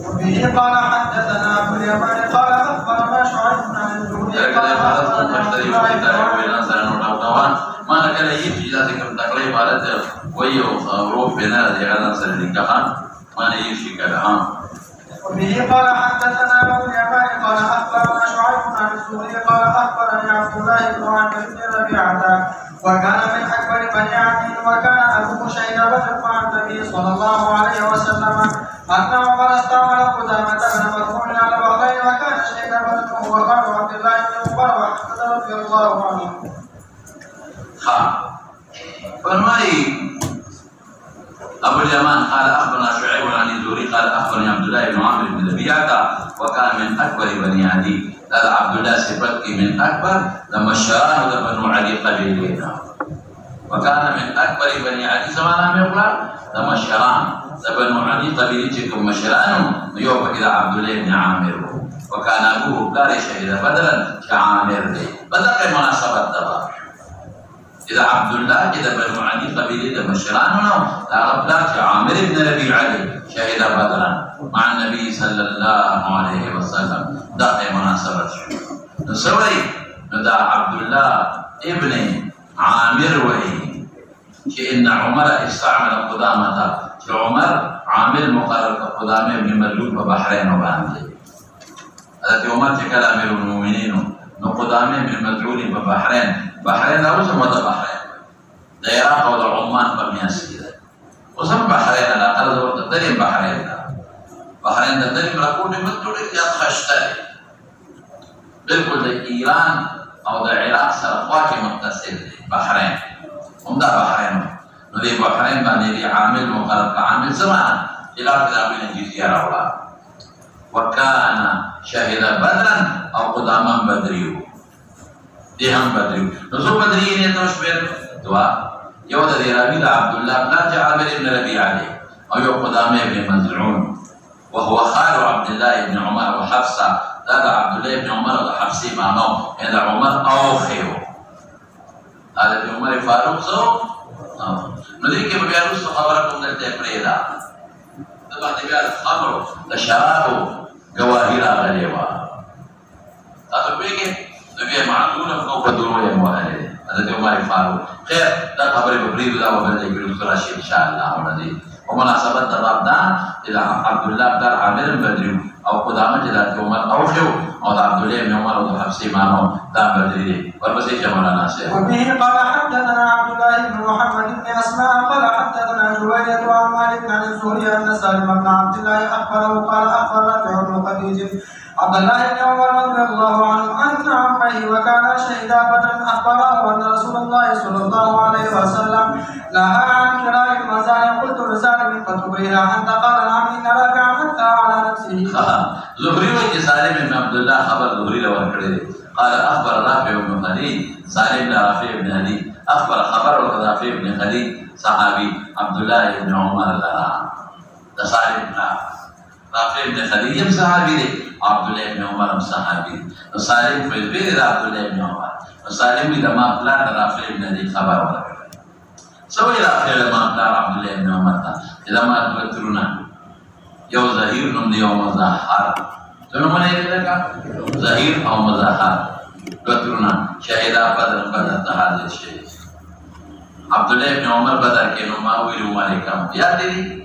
وبه قال حدثنا ابو اليمان قال اخبرنا شعيب عن الزهري قال mana kala yi jida se kam taklay balat wayo roh bena de gadan sar dikahan mana yi shi kada ha وبه قال حدثنا ابو اليمان قال اخبرنا شعيب عن الزهري قال اخبرني عبد الله بن عامر بن ربيعه وكان من اكبر بني عدي وكان ابوه شهد بدر مع النبي صلى الله عليه وسلم ان عمر استعمل قدامه بن مرهون على بعضين وكان شهد بدر وهو قال عبد الله بن عمر وحمد رضي الله عنه. فرمائي أبو اليمان قال أخبرنا شعيب عن الزهري قال أخبرني عبد الله بن عامر بن ربيعة وكان من أكبر بني عدي. هذا عبد الله سبتكي من أكبر لما الشران بنو عدي قبيلنا وكان من أكبر بني عدي زمانا يقول لما الشران بنو عدي قبيلتكم مشران يوم إلى عبد الله بن عامر وكان أبوه قال شهد بدرا كعامر بدر مناسبة دبر إذا عبد الله إذا بنو عدي قبيلة مشراننا العرب لا عامر بن ربيعة شهد بدرا مع النبي صلى الله عليه وسلم دقي مناسبة نسوي ندى عبد الله ابن عامر وهي كأن عمر استعمل قدامة عمر عامر مقرر قدامة بن ملوك ببحرين وباندي التي عمر كلام المؤمنين قدامة بن ملوك ببحرين بحرين أو سمى بحرين دائرة أو عمان بمياس كذا وسمى بحرين على أرض وتدري بحرين بحرين تدري ملكون مدري يتخشتري بالكل إيران أو العراق سرقات متصل بحرين هم ده بحرين نري بحرين بنري عامل مقرب عامل زمان إلى كذا بين الجزيرة ولا وكان شهد بدرا أو قداما بدريو دهم بدري نزول بدريين يتوشبر دعاء يود ذي عبد الله بن عامر بن ربيعة أو يقدامه بن مزعون وهو خال عبد الله بن عمر وحفصة ذاك عبد الله بن عمر وحفصة معه إذا عمر أو خير هذا ابن عمر فاروق سو نذيك بيارس خبركم من التفريدا طبعا بيار خمر الشراب جواهر غليظة هذا بيجي نبي معلومة فوق بدرو يا مهندس هذا يوم الفاروق خير ده خبر ببريد ده وبرد يقول خلاص إن شاء الله ونادي ومناسبة دربنا إلى عبد الله بن عامر بدري أو قدامة إلى يوم الأوخر أو عبد الله بن عمر أو حفصة معه دام بدري والبسيط جمالنا سير. وبه قال حدثنا عبد الله بن محمد بن أسماء قال حدثنا جويرية عن مالك عن الزهري أن سالم بن عبد الله أخبره قال أخبرته ابن خديج عبد الله بن عمر رضي الله عنه أن عمه وكان شهيدا بدرا أخبره أن رسول الله صلى الله عليه وسلم نهى عن كراء المزارع قلت لسالم فتبريها أنت قال نعم إن لك حتى على نفسه. زهري وسالم بن عبد الله خبر زهري لو قال أخبر رافع بن خليل سالم بن رافع بن خليل أخبر خبر رافع بن خليل صحابي عبد الله بن عمر سالم بن رافع بن خليل صحابي عبد الله بن عمر صحابي وسالم في البيت عبد الله بن عمر وسالم لما بلاد رافع بن خليل خبر ولا سوي رافع لما بلاد عبد الله بن عمر لما تبترنا يوم ظهير نمدي يوم ظهر تنو من يدك ظهير أو مظهر تبترنا شهيدا بدر هذا الشيء عبد الله بن عمر بدر كانوا ما ويلوا مالكم يا دي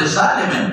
لسالم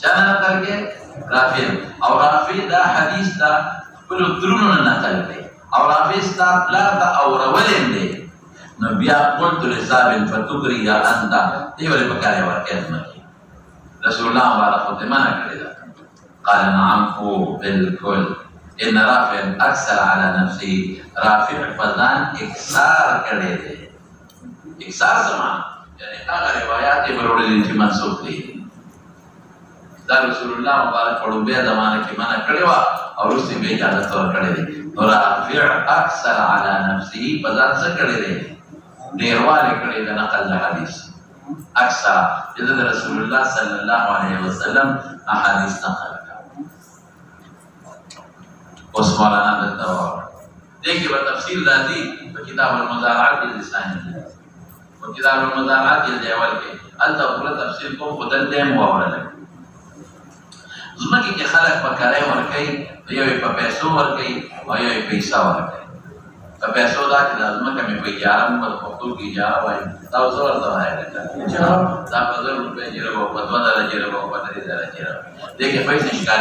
چا نه نقل کې؟ رافع. او رافع دا حدیث دا خپلو ترونو نه نقل دی او رافع ستا پلار ته اورول هم دی. نو بیا قلت لصابن فتکری یا انت دی ولې په کار یې ورکړې ځمکې رسول الله مبارک ورته منع کړې ده. قال نعم هو بالکل ان رافع اکثر على نفسه رافع فضان اکثار کړی دی. اکثار زمان یعنی هغه روایات یې وروړلې چې منسوخ دي. دا رسول الله مبارک په لومړۍ زمانه کې منع کړې وه او وروسته بیا اجازه ورکړې دی. نو رافع اکثر على نفسه فضان څه کړی دی؟ ډېروالی کړی د نقل د حدیث اکثر چې د رسول الله صلی الله علیه وسلم احادیث نقل اوس مولانا دلته وایي دې کې به تفصیل راځي په کتاب المزارعات اللساني په کتاب المزارعات کې اول کې هلته پوره تفصیل کوم خو دلته هم واورلی. ځمکې کې خلک په کرۍ ورکوي یو یې په پیسو ورکوي او یو یې پیسه ورکوي. په پیسو دا چې دا ځمکه مې په اجاره مو په پښتو کې اجاره وایي دا اوس ورته وایي دا په 1000 روپۍ جره به په 2000 جره به په 3000 جره دې کې پیسې ښکار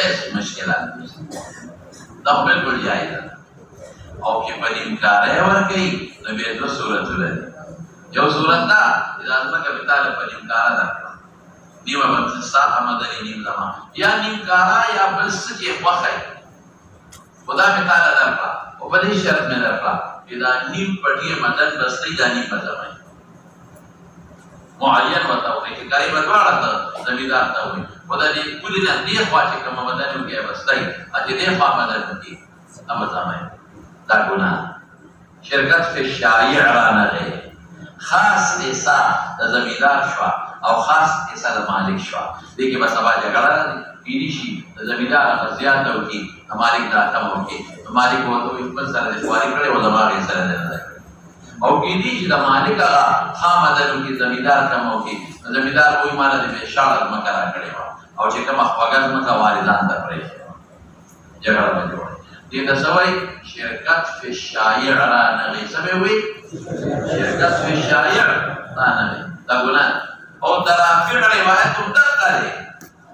ایس مشکلات دا بالکل جایز ده. او کې په نیمکارۍ ورکوي نو بیا دوه صورتونه دي. یو صورت دا چې دا ځمکه مې تاله په نیمکاره درکړه نیمه به ستا مدني نیم زما یا نیمکاره یا بل څه چې خوښه وي خدا مې تاله درکړه او په دې شرط مې درکړه چې دا نیم پټي مدن بستۍ دا نیم به زما معین ورته وکړي چې کاري به دواړه ته زمیندار ته وایي خو د دې کلي نه دې خوا چې کومه مدن وکړي بستۍ چې دې خوا مدن وکړي هغه زما دا ګناه. شرکت فی شایع رانغی خاص حصہ د زمیندار شوه او خاص حصہ د مالک شوه. دې کې به سبا جګړه کیدی شي د زمیندار هغه زیاته وکړي د مالک دا کم وکړي نو مالک ورته وایي خپل سره دې خواري کړې او زما هغې سره دې نه ده کړې او کیدی شي د مالک هغه ښه مدد وکړي زمیندار کم وکړي نو زمیندار وایي ما نه دې بې شاړه ځمکه راکړې وه او چې کومه خواږه ځمکه وارثان ته پرېښې وه جګړه به جوړه. دې ته څه وایي؟ شرکت فی شایع رانغی. څه به وایي؟ شرکت فی شایع رانغی. دا ګناه او د رافع روایت هم دقه دی.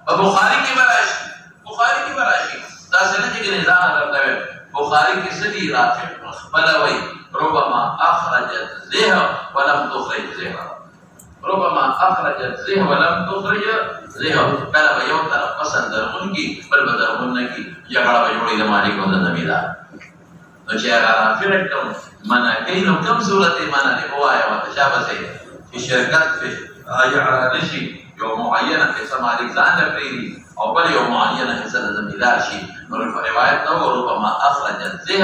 په بخاري کې به راشي داسې نه چې ګنې ځان درته ویم بخاري کې څه دي رافع خپله وایي ربما اخرجت زه ولم تخرج زه ربما اخرجت زه ولم تخرج زه کله به یو طرف فصل درغونکي بل به درغون نه کړي جګړه به جوړي د مالک او د زمیندار. نو چې هغه رافع کوم منع کوي نو کوم صورت یې منع دی ووایه ورته چا به څه چې شرکت پې رانه شي یو معینه حصه مالک ځان ته پرېږدي او بل یو معینه حصه د زمیندار شي. نو روایت ته ربما اخرجت زه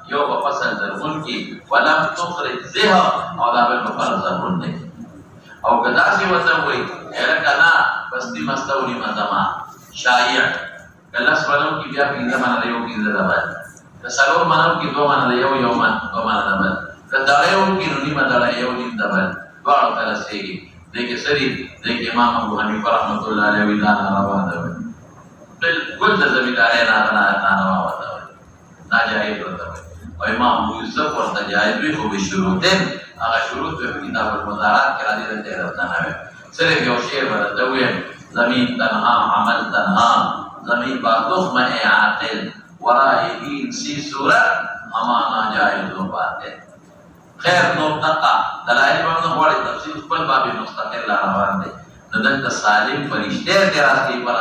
یو به فصل درغونکي ولم تخرج زه او دا بل به فصل درغون نه کړي او که داسې ورته ووایي هلکه نه بستي مسته ونیمه زما شایع که لس منو کي بیا 15 منه د یو 15 د بل که 4 منو کي 2 منه د یو 2 منه د بل که دړی وکړي نو نیمه دړی یو نیم د بل دواړو ته رسېږي. دې کې څه دي دې کې امام ابو حنیفه رحمت الله علیه وایي دا ناروا ده بالکل د زمیندارۍ ناروا ورته وایي ناجایز ورته وایي او امام ابو یوسف ورته جایز وي خو بشروطین هغه شروط په کتاب المزارعات کې راځي دلته راځنه وي صرف یو شعر ورته ویم زمین تنها عمل تنها زمین با تخمه عاقل ورای این سی صورت اما ناجایز و باطل. خیر نو نقا دلائل به موږ غواړي تفصیل خپل باب مستقل روان دی. نو دلته سالم فرشته اعتراض کوي پر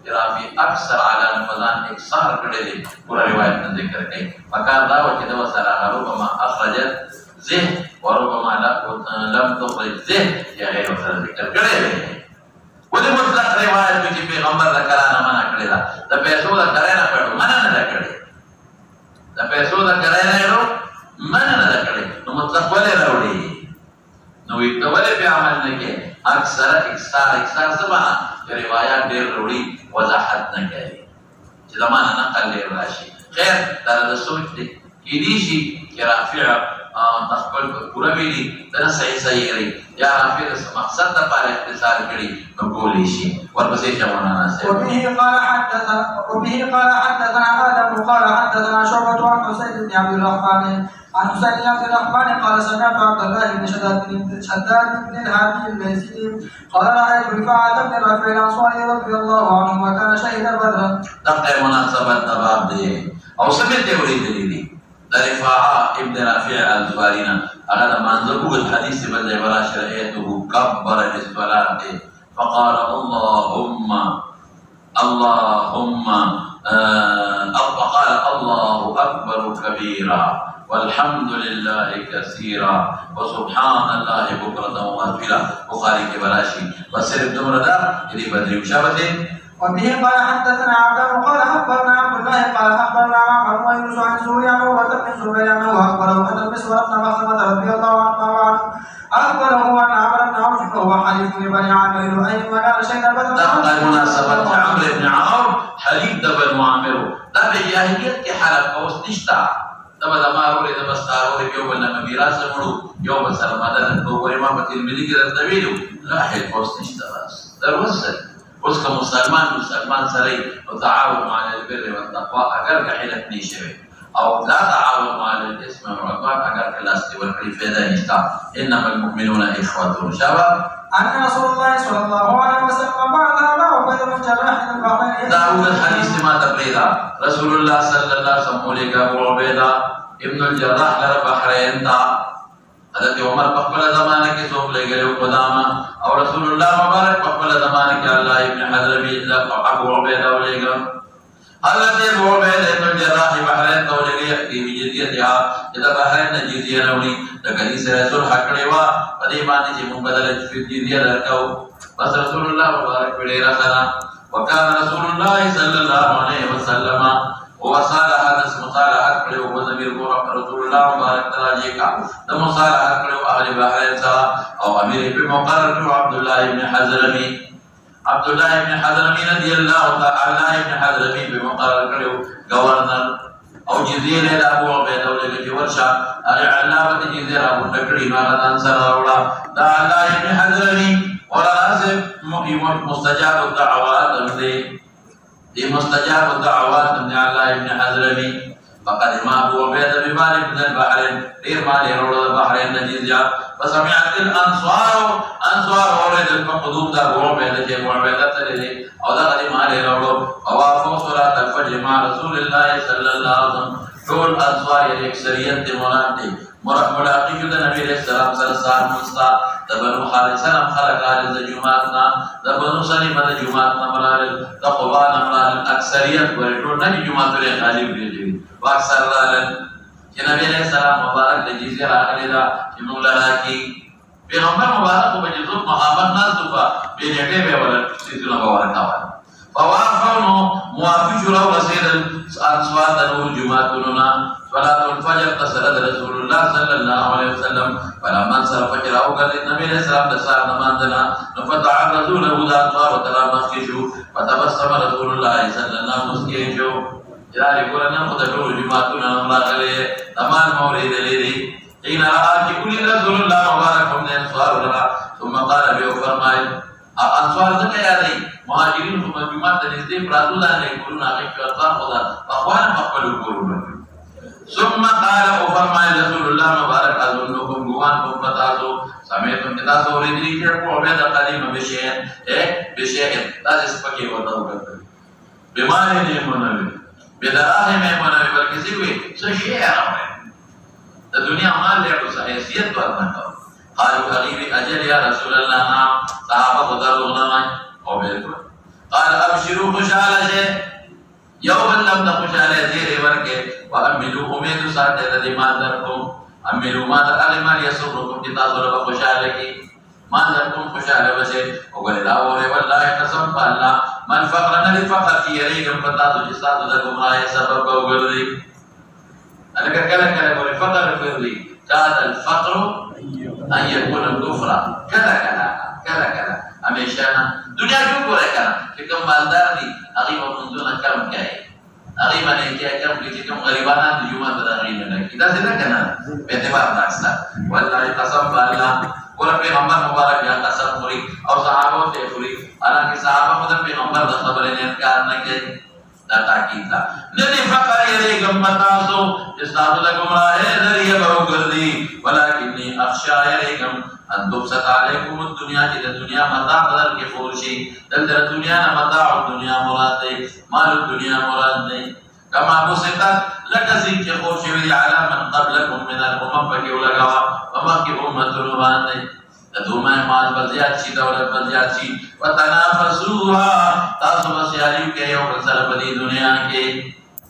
رافع اکثر علی الفضان اکثار کړی دی پورا روایت نه ذکر کوي فکر دا و چې د وسره ربما اخرجت زه وربما لم تخرج زه یا غیر سره ذکر کړی دی. ولې مطلق روایت چې پیغمبر د کرانه منع کړی دا د پیسو د کرانه پړو منع نه کړی د پیسو د کرانه منع نه کړی نو مطلق ولې راوړي نو یې ولې په عمل نه کې اکثر څه معنا روایت ډېر وروړي وضاحت نه کوي چې زمانه نقل ډېر راشي. خیر دا د سوچ دی کیدی شي چې رافع تخبل پورا ویلی دنا صحیح ری یا رافع مقصد د پاره اختصار کړي نو کولی شي ورپسې چمونه نه وبه قال حدثنا آدم قال حدثنا شعبة عن حسين بن عبد الرحمن قال سمعت عبد الله بن شداد بن الهادي الليثي قال رأيت رفاعة بن رافع الأنصاري رضي الله عنه وكان شهيدا بدرا. تقطع مناسبة باب دي او سمعت وريدلي رفاعة ابن رافع الأنصاري هذا منظره الحديث بل براش رأيته كبر للصلاة فقال اللهم فقال الله أكبر كبيرا والحمد لله كثيرا وسبحان الله بكرة وأصيلا. بخاري کے براشی بصير الدمردار يدي بدري مشابهة. وبه قال حدثنا عبد قال أخبرنا عبد الله قال أخبرنا عمرو ويونس عن زهري عن عروة بن الزبير أنه أخبره أن المسور بن مخرمة رضي الله عنه أخبره أن عمرو بن عوف وهو حليف لبني عامر لؤي وكان شهيدا بدرا. تقطع مناسبة عمرو بن عوف حليف بني عامر لا بجاهلية حلف أوس نشتا تبا دمارو لي دبستارو لي يوم لما ميراث مړو يوم سره مدد کو امام ترمذي کې راویلو لا حلف أوس نشتا بس دروسه اوس کوم مسلمان سره او تعاون على البر والتقوى اگر حلف نشوي او لا تعاون على الاسم والعدوان اگر کلاس دی ورکړي فائدہ نشتا. انما المؤمنون اخوه شباب أن رسول الله صلى الله عليه وسلم بعد هذا عبيد بن جراح البحرين داود الحديث ما تقريرا رسول الله صلى الله عليه وسلم ولك ابو عبيده ابن الجراح للبحرين تا حضرت عمر بخبل زمانه کې څوک لګلو قدامه او رسول الله مبارک بخبل زمانه کې الله ابن حضربي ابو عبيده ولګم حضرت ابو عبيده ابن الجراح بحرين ته ولګي کې جزيه دا بحرين نه جزيه راوړي د کدي سره رسول حکړې وا په دې باندې چې موږ بدل جزيه درکاو بس رسول الله مبارک ویلې راځه. وكان رسول الله صلى الله عليه وسلم وصالح مصالحه کړو او ضمیر رسول الله مبارک تعالی کا د مصالحه کړو اهل بحرین سره او امیر په مقرر کړو عبد الله ابن حضرمي رضی الله تعالی ابن حضرمي په مقرر کړو گورنر او جزیه له ابو عبیده ولګي ورشا هغه علامه جزیه ابو تکړی ما غدان سره وړا دا الله ابن حضرمي وراسه مستجاب الدعوات دي مستجاب الدعوات من الله ابن حضرمي فقد ما ابو عبيده بمالك بن البحرين غير مالي رول البحرين نجزيا فسمعت الانصار اولاد المقدوم دا ابو عبيده ابو عبيده تلي او دا قديم مالي رول ووافوا صلاه الفجر مع رسول الله صلى الله عليه وسلم طول انصار الاكثريت منادي ملاقي د نبی علیہ السلام سره سار مستا د بنو خالد سلام خلق علی د جمعاتنا د بنو سلیم د جمعاتنا ملال د قبان ملال اکثریت ورټول نه جمعات لري غالب دي واکثر لال چې نبی علیہ السلام مبارک د جزیه راغلی دا چې موږ لراکی پیغمبر مبارک په جزو محمد نازو په بیرته به ول سيدنا مبارک فوافقوا موافق له وسيد الانصار دنو جمعتنا صلاه الفجر تصلى رسول الله صلى الله عليه وسلم فلما انصرف فجر او قال النبي عليه السلام دسار نمازنا فتح رسول الله الانصار وتلامسكشوا فتبسم رسول الله صلى الله عليه وسلم جاري قرنا خدلو جمعتنا ملاقله تمام مولد لدي حين راى كل رسول الله مبارك من الانصار ثم قال به فرمای انصار څنګه یادای مهاجرین په جمعه د نږدې پراتو باندې کورونه هغه په انصار خدا اخوان خپل کورونه ثم قال فرمای رسول الله مبارک اذنكم غوان کو پتاسو سمعتم تاسو ورېدلی چې په عبادت قدیم بشیء تاسو پکې وته وکړه بیماری نه مونږ بدراه نه مونږ بلکې څه وي څه شی راوړل د دنیا مال له حیثیت ورنه قالوا غريب اجل يا رسول الله نعم صحابه قدرنا او بالکل قال ابشروا خوشاله يوم لم تخشاله زير ورکه واملوا امید ساته د ما درکم املوا ما تعلم يسركم تاسو له خوشاله کی ما درکم خوشاله وشه او ګلا وره والله قسم بالله من فقر نه فقر کی یریګم پتا د جساد د ګمراه سبب وګرځي الکه کله کله ور فقر کوي كاد الفقر ان يكون الكفر كذا همیشه دنیا جو ګوره کنه چې کوم مالدار دي هغه په منځونه کم کوي هغه باندې کې کوم غریبانان د جمعه د هغه نه کې دا څنګه کنه په اعتبار ناکسه والله قسم بالله ور پیغمبر مبارک یا قسم خوري او صحابه ته خوري حالانکه صحابه خود پیغمبر د خبرې نه انکار نه کوي دا تاکید ده نه دي فقر یې ګمتاسو استاد له ګمراه ذریعہ به وګرځي ولکنی اخشا یریکم ان تبسط علیکم الدنیا چې د دنیا متاع بدل کې خورشي دلته دنیا نه متاع دنیا مراد دی مال دنیا مراد دی کما بسطت لکذین کې خورشي وی علی من قبلکم من الامم فکی ولغوا ومکی امه باندې د دومره مال بزیات شي دولت بزیات شي وتنافسوها تاسو وسیالیو کې یو بل سره په دې دنیا کې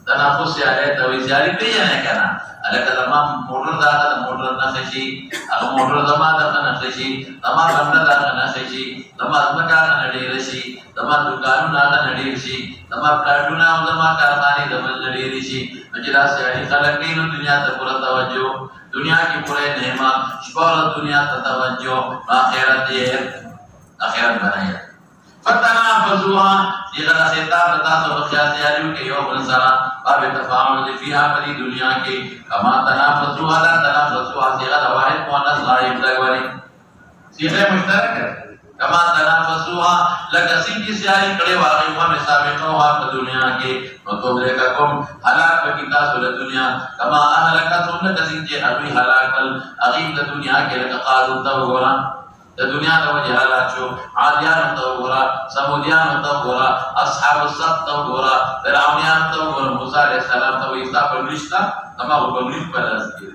تنافس یې ته وی سیالي کوي نه کنه الکه تمام موټر دا موټر نه شي هغه موټر زما دا نه شي تمام بنده دا نه شي تمام مکان نه ډیر شي تمام دکانونه نه ډیر شي تمام پلاټونه او تمام کارخانه د بل ډیر شي چې دا سیالي خلک نه دنیا ته پوره توجه دنیا کی پورے نعمت شکر دنیا ته توجه آخرت بنایا فتنافسوها دیگر خطاب تاسو خیال تیاریو کې یو بل سره باب تفاعل فيها په دنیا کې کما تنافسوها لا تنافسوها دیگر واحد مؤنث غائب لګوري صيغه مشترکه کما تنافسوها لکه څنګه چې سیاري کړي واقعي په سابقه او په دنیا کې نو توبره کوم هلاک پکې تاسو د دنیا کما اهلکتهم لکه څنګه هغه هلاکل اغیم د دنیا کې لکه قارون ته وګورئ د دنیا ته وجه حالات شو عادیان ته وګورئ سمودیان ته وګورئ اصحاب السبت ته وګورئ فرعونیان ته وګورئ موسی علیه السلام ته وایي تاسو پرمشتا تمام پرمشت پر راځي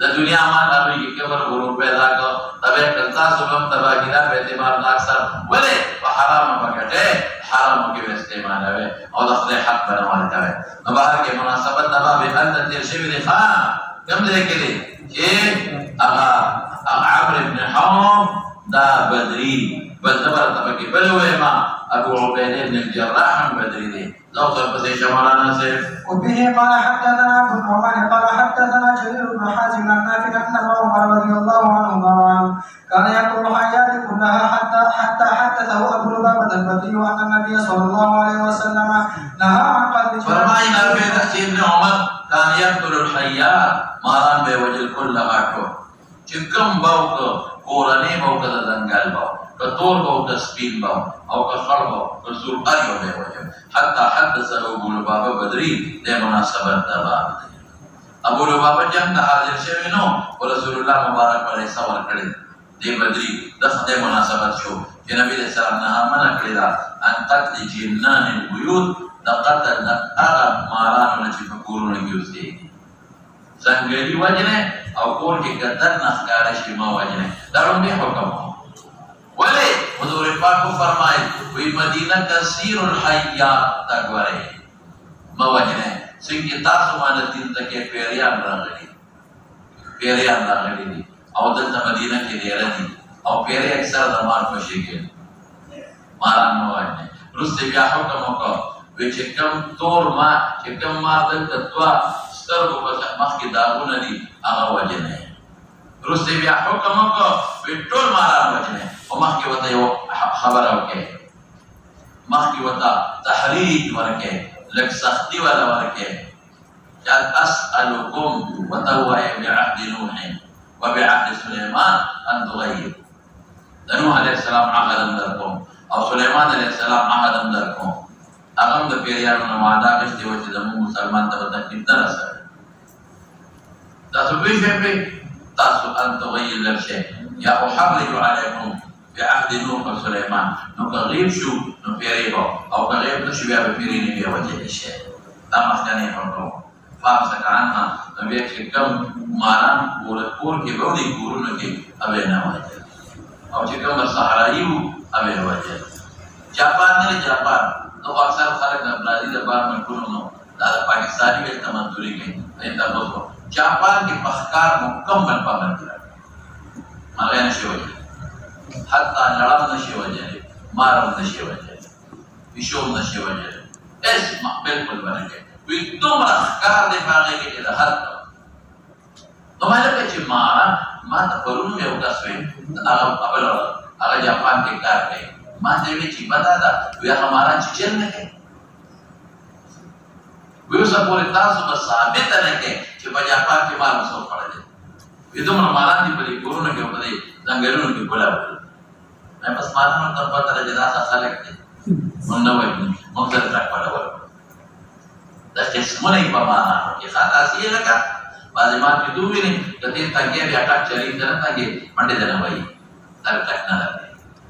د دنیا ما راوي کې کبر غرور پیدا کو تبه کلتا سبم تباګیرا په اعتبار ناکسر ولې په حرام پکټه حرام کې استعمال وي او د خپل حق بنوال کوي نو بهر کې مناسبت د باب انت تیر شوی دی خان کوم ځای کې دی چې هغه عمرو بن حرام دا بدري بلتبر تبكي بلوه ما ابو عبيد بن الجراح بدري دي لو تبصي شمالانا سيف وبه قال حدثنا ابو النعمان قال حدثنا جرير بن حازم عن نافع ان عمر رضي الله عنهما كان يقول الحيات كلها حتى حدثه ابو لبابة البدري ان النبي صلى الله عليه وسلم نهى عن قتل فرمائي نافع ابن عمر كان يقتل الحيات ماران بوجه كلها شو چکم باو که کورنی باو که دنگل باو که طور باو که سپین باو او که خل باو که سور قریو بے وجه حتی حدثه ابو لبابه بدری دے مناسبت دا باب دی ابو لبابه جنگ دا حاضر شوی نو و رسول اللہ مبارک پر ایسا ورکڑی دے بدری دخ دے مناسبت شو کہ نبی علیہ السلام نها منع کردی دا ان قتل جنان البیوت دا قتل دا اغا مارانو نچی فکورو نگیوز دیگی زنگلی وجنه او کور کې قدر نخکار شي ما وجنه دارون به حکم ولی حضور پاک فرمایي وی مدینه کثیر الحیات تګوره ما وجنه څنګه تاسو باندې دین ته کې پیریان راغلي دي او دلته مدینه کې ډیر دي او پیری اکثر د مار په شي کې ماران ما وجنه رسته بیا حکم وکړ چې کوم تور ما چې کوم ما دلته توا سترګو په مخ کې داغونه دي هغه وجنه رسته بیا حکم وکړ په ټول ماران وجنه او مخ کې وته یو خبر اوکې مخ کې وته تحریک ورکه لک سختی ولا ورکه قال اسالكم وتوعي بعهد نوح وبعهد سليمان ان تغير نوح عليه السلام عهدا لكم او سليمان عليه السلام عهدا لكم اغم د پیریانو نو وعده کړی و چې زموږ مسلمان ته تکلیف نه رسوي تاسو به تاسو ان تغير لشيء يا احرج عليكم بعهد نوح وسليمان نو غیب شو نو پیریو او غیب نشو بیا به پیری نه بیا وجه شي دا مخکنه حکم فامسك عنها نبي چې کوم ماران کور کې به دي کورونه کې اوبه نه وجه او چې کوم صحرایي اوبه وجه جاپان نه جاپان نو اکثر خلک د برازیل د بار ملکونو نو دا پاکستاني به تمدوري کوي دا تاسو جاپان کې پخکار مکمل پابندي هغه نشي وځي حتی لړم نشي وځي مارم نشي وځي بشوم نشي وځي اسمع بالکل باندې وي دومره ښکار دی هغه کې د هر نو مالک چې ما ته پرون یو کس وي هغه جاپان کې کار کوي ما ته وی چې بتا دا وی هغه ماران چې چل نه کوي وی اوسه پورې تاسو به ثابت نه کې چې په جاپان کې مال مسو پړل دي دومره مالان دي په دې کورونو کې په دې ځنګلونو کې ګلاب نه بس مالونو ته پته لګي دا خلک دي مونږ نه وایو مونږ سره تک پړول دا قسمونه په معنا کې خاطر سي لکه بعضې ما کې دوی نه کته تاګي بیا ټاک چلی درته تاګي منډه نه وایي دا تک نه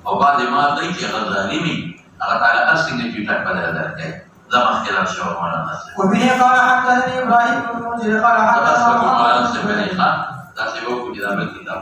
او بعضې ما دوی چې غزالي هغه تعالی ارسنګ کې ټاک بدل درته زما خلال شو مولانا وبه قال حدثني ابراهيم بن منذر قال حدثنا مولانا سبحانه خان دا څه وو چې دا بل کتاب